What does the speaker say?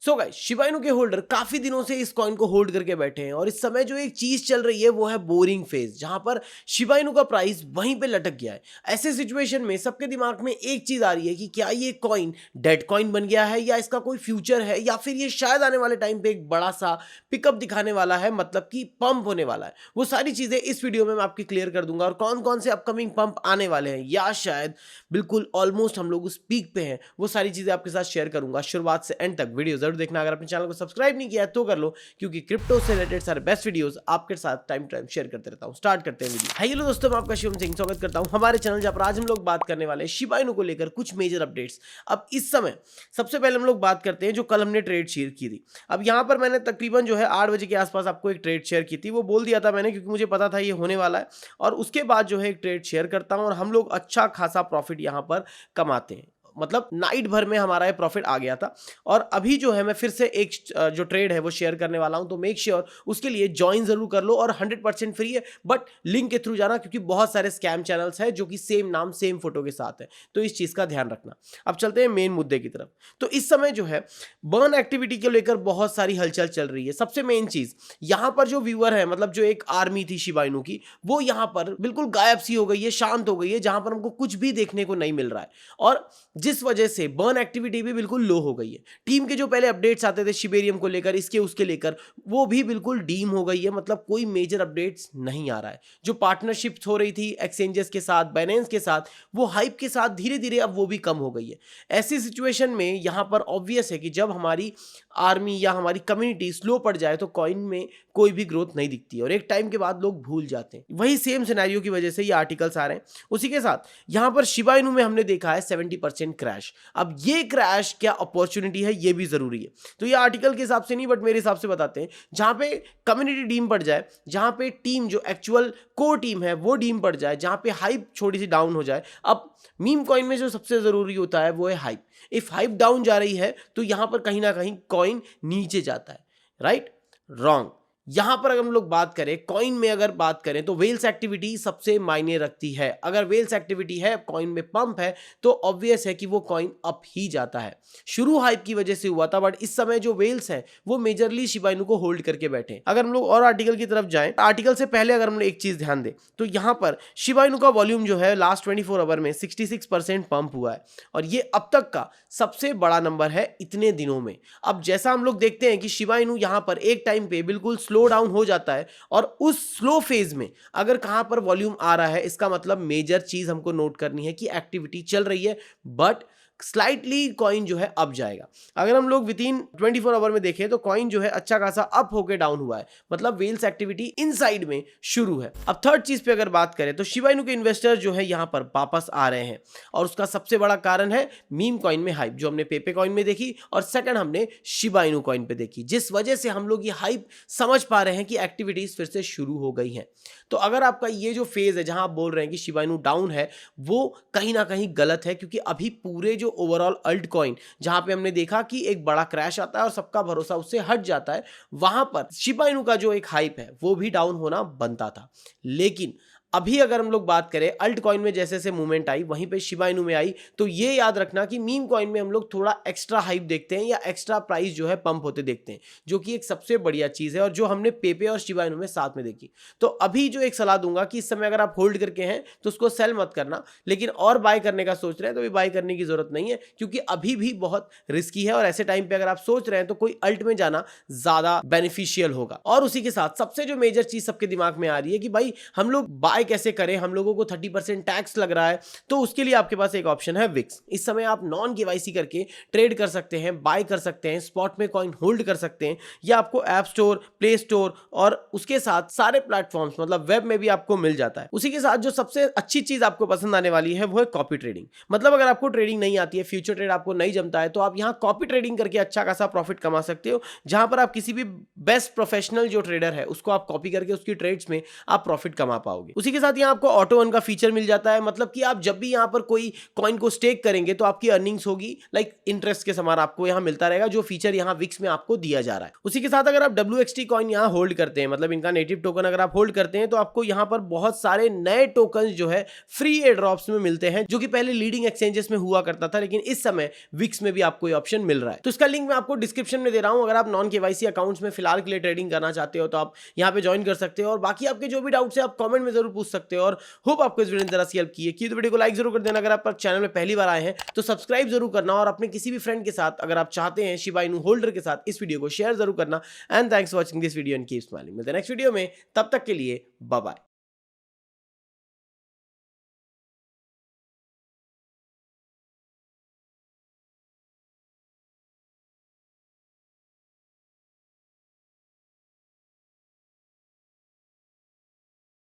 So guys, Shiba Inu के holder काफी दिनों से इस कॉइन को होल्ड करके बैठे हैं और इस समय जो एक चीज चल रही है वो है बोरिंग फेज, जहां पर शिबा इनू का प्राइस वहीं पे लटक गया है। ऐसे सिचुएशन में सबके दिमाग में एक चीज आ रही है कि क्या ये कॉइन डेड कॉइन बन गया है या इसका कोई फ्यूचर है, या फिर ये शायद आने वाले टाइम पे एक बड़ा सा पिकअप दिखाने वाला है, मतलब कि पंप होने वाला है। वो सारी चीजें इस वीडियो में मैं आपकी क्लियर कर दूंगा और कौन कौन से अपकमिंग पंप आने वाले हैं या शायद बिल्कुल ऑलमोस्ट हम लोग उस पीक पे हैं, वो सारी चीजें आपके साथ शेयर करूंगा। शुरुआत से एंड तक वीडियो जरूर देखना। अगर अपने चैनल को सब्सक्राइब नहीं किया है तो कर लो, क्योंकि क्रिप्टो से रिलेटेड सारे बेस्ट वीडियोस आपके साथ टाइम टाइम शेयर करते रहता हूं। स्टार्ट करते हैं वीडियो। हेलो दोस्तों, मैं आपका शिवम सिंह स्वागत करता हूं हमारे चैनल, जहां पर आज हम लोग बात करने वाले हैं शिबा इनू को लेकर कुछ मेजर अपडेट्स। अब इस समय सबसे पहले हम लोग बात करते हैं जो कल हमने ट्रेड शेयर की थी। अब यहां पर मैंने तकरीबन जो है 8 बजे के आसपास आपको एक ट्रेड शेयर की थी, वो बोल दिया था मैंने क्योंकि मुझे पता था ये होने वाला है, और उसके बाद जो है एक ट्रेड शेयर करता हूं और हम लोग अच्छा खासा प्रॉफिट यहां पर कमाते हैं। मतलब नाइट भर में हमारा ये प्रॉफिट आ गया था। और अभी जो है मैं फिर से एक जो ट्रेड है वो शेयर करने वाला हूं, तो मेक श्योर उसके लिए ज्वाइन जरूर कर लो। और 100% फ्री है, बट लिंक के थ्रू जाना, क्योंकि बहुत सारे स्कैम चैनल्स हैं जो कि सेम नाम सेम फोटो के साथ है, तो इस चीज का ध्यान रखना। अब चलते हैं मेन मुद्दे की तरफ। तो इस समय जो है बर्न एक्टिविटी को लेकर बहुत सारी हलचल चल रही है। सबसे मेन चीज यहां पर जो व्यूअर है, मतलब जो एक आर्मी थी शिबा इनू की, वो यहां पर बिल्कुल गायब सी हो गई है, शांत हो गई है, जहां पर हमको कुछ भी देखने को नहीं मिल रहा है। और जिस वजह से बर्न एक्टिविटी भी बिल्कुल लो हो गई है। टीम के जो पहले अपडेट्स आते थे शिबेरियम को लेकर, इसके उसके लेकर, वो भी बिल्कुल डीम हो गई है। मतलब कोई मेजर अपडेट्स नहीं आ रहा है। जो पार्टनरशिप्स हो रही थी एक्सचेंजेस के साथ, बाइनेंस के साथ, वो हाइप के साथ धीरे धीरे अब वो भी कम हो गई है। ऐसी सिचुएशन में यहां पर ऑब्वियस है कि जब हमारी आर्मी या हमारी कम्युनिटी स्लो पड़ जाए तो कॉइन में कोई भी ग्रोथ नहीं दिखती है और एक टाइम के बाद लोग भूल जाते हैं। वही सेम सिनेरियो की वजह से ये आर्टिकल्स आ रहे हैं। उसी के साथ यहां पर शिबा इनू में हमने देखा है 70% क्रैश। अब ये क्रैश क्या अपॉर्चुनिटी है, ये भी जरूरी है। तो ये आर्टिकल के हिसाब से नहीं, बट मेरे हिसाब से बताते हैं। जहां पे कम्युनिटी डीम पड़ जाए, जहां पे टीम जो एक्चुअल कोर टीम है वो डीम पड़ जाए, जहां पे हाइप थोड़ी सी डाउन हो जाए। अब मीम कॉइन में जो सबसे जरूरी होता है वो है हाइप। इफ हाइप डाउन जा रही है तो यहां पर कहीं ना कहीं कॉइन नीचे जाता है। राइट? रॉन्ग। यहां पर अगर हम लोग बात करें कॉइन में, अगर बात करें तो वेल्स एक्टिविटी सबसे मायने रखती है। अगर वेल्स एक्टिविटी है, कॉइन में पंप है, तो ऑब्वियस है कि वो कॉइन अप ही जाता है। शुरू हाइप की वजह से हुआ था, बट इस समय जो वेल्स हैं वो मेजरली शिबा इनू को होल्ड करके बैठे। अगर हम लोग और आर्टिकल की तरफ जाएं, आर्टिकल से पहले अगर हम लोग एक चीज ध्यान दें तो यहां पर शिबा इनू का वॉल्यूम जो है लास्ट 24 आवर में 66% पंप हुआ है, और ये अब तक का सबसे बड़ा नंबर है इतने दिनों में। अब जैसा हम लोग देखते हैं कि शिबा इनू यहां पर एक टाइम पे बिल्कुल स्लो डाउन हो जाता है, और उस स्लो फेज में अगर कहां पर वॉल्यूम आ रहा है, इसका मतलब मेजर चीज हमको नोट करनी है कि एक्टिविटी चल रही है, बट स्लाइटली कॉइन जो है अप जाएगा। अगर हम लोग विद इन 24 आवर में देखें तो कॉइन जो है अच्छा खासा अप होके डाउन हुआ है, मतलब वेल्स एक्टिविटी इनसाइड में शुरू है। अब थर्ड चीज पे अगर बात करें तो शिबा इनू के इन्वेस्टर जो है यहां पर वापस आ रहे हैं, और उसका सबसे बड़ा कारण है मीम कॉइन में हाइप, जो हमने पेपे कॉइन में देखी और सेकंड हमने शिबा इनू कॉइन पे देखी, जिस वजह से हम लोग ये हाइप समझ पा रहे हैं कि एक्टिविटीज फिर से शुरू हो गई हैं। तो अगर आपका ये जो फेज है जहां आप बोल रहे हैं कि शिबा इनू डाउन है, वो कहीं ना कहीं गलत है, क्योंकि अभी पूरे जो ओवरऑल अल्ट कॉइन जहां पे हमने देखा कि एक बड़ा क्रैश आता है और सबका भरोसा उससे हट जाता है, वहां पर शिबा इनू का जो एक हाइप है वो भी डाउन होना बनता था। लेकिन अभी अगर हम लोग बात करें अल्ट कॉइन में जैसे जैसे मूवमेंट आई, वहीं पे शिबा इनू में आई, तो ये याद रखना कि मीम कॉइन में हम लोग थोड़ा एक्स्ट्रा हाइप देखते हैं या एक्स्ट्रा प्राइस जो है पंप होते देखते हैं, जो कि एक सबसे बढ़िया चीज है और जो हमने पेपे और शिबा इनू में साथ में देखी। तो अभी जो एक सलाह दूंगा कि इस समय अगर आप होल्ड करके हैं तो उसको सेल मत करना, लेकिन और बाय करने का सोच रहे हैं तो भी बाय करने की जरूरत नहीं है, क्योंकि अभी भी बहुत रिस्की है। और ऐसे टाइम पे अगर आप सोच रहे हैं तो कोई अल्ट में जाना ज्यादा बेनिफिशियल होगा। और उसी के साथ सबसे जो मेजर चीज सबके दिमाग में आ रही है कि भाई हम लोग बाय कैसे करें, हम लोगों को 30% टैक्स लग रहा है, तो उसके लिए आपके पास एक ऑप्शन है विक्स। इस समय आप नॉन केवाईसी करके ट्रेड कर सकते हैं, बाय कर सकते हैं, स्पॉट में कॉइन होल्ड कर सकते हैं, या आपको ऐप स्टोर, प्ले स्टोर और उसके साथ सारे प्लेटफॉर्म्स, मतलब वेब में भी आपको मिल जाता है। उसी के साथ जो सबसे अच्छी चीज आपको पसंद आने वाली है वो है कॉपी ट्रेडिंग। मतलब अगर आपको ट्रेडिंग नहीं आती है, फ्यूचर ट्रेड आपको नहीं जमता है, तो आप यहां कॉपी ट्रेडिंग करके अच्छा खासा प्रॉफिट कमा सकते हो, जहां पर आप किसी भी बेस्ट प्रोफेशनल जो ट्रेडर है उसको आप कॉपी करके उसकी ट्रेड्स में आप प्रॉफिट कमा पाओगे। उसी के साथ यहाँ आपको ऑटो अर्न का फीचर मिल जाता है, मतलब कि आप जब भी यहाँ पर कोई कॉइन को स्टेक करेंगे तो आपकी अर्निंग्स होगी लाइक इंटरेस्ट के समान आपको यहाँ मिलता रहेगा, जो फीचर यहाँ विक्स में आपको दिया जा रहा है। उसी के साथ अगर आप WXT कॉइन यहाँ होल्ड करते हैं, मतलब इनका नेटिव टोकन अगर आप होल्ड करते हैं, तो आपको यहाँ पर बहुत सारे नए टोकन जो है फ्री एयर ड्रॉप्स में मिलते हैं, जो कि पहले लीडिंग एक्सचेंजेस में हुआ करता था, लेकिन इस समय विक्स में भी आपको ये ऑप्शन मिल रहा है। तो इसका लिंक मैं आपको डिस्क्रिप्शन में दे रहा हूं। अगर आप नॉन KYC अकाउंट्स में फिलहाल के लिए ट्रेडिंग करना चाहते हो तो आप यहाँ पे ज्वाइन कर सकते हो, और बाकी आपके जो भी डाउट्स है आप कमेंट में जरूर पूछ सकते हो। और होप आपको इस वीडियो ने जरा सी हेल्प की है, तो वीडियो को लाइक जरूर कर देना। अगर आप चैनल में पहली बार आए हैं तो सब्सक्राइब जरूर करना, और अपने किसी भी फ्रेंड के साथ अगर आप चाहते हैं शिबा इनू होल्डर के साथ इस वीडियो को शेयर जरूर करना। And thanks for watching this video and keep smiling. मिलते हैं नेक्स्ट वीडियो में, तब तक के लिए बाय बाय।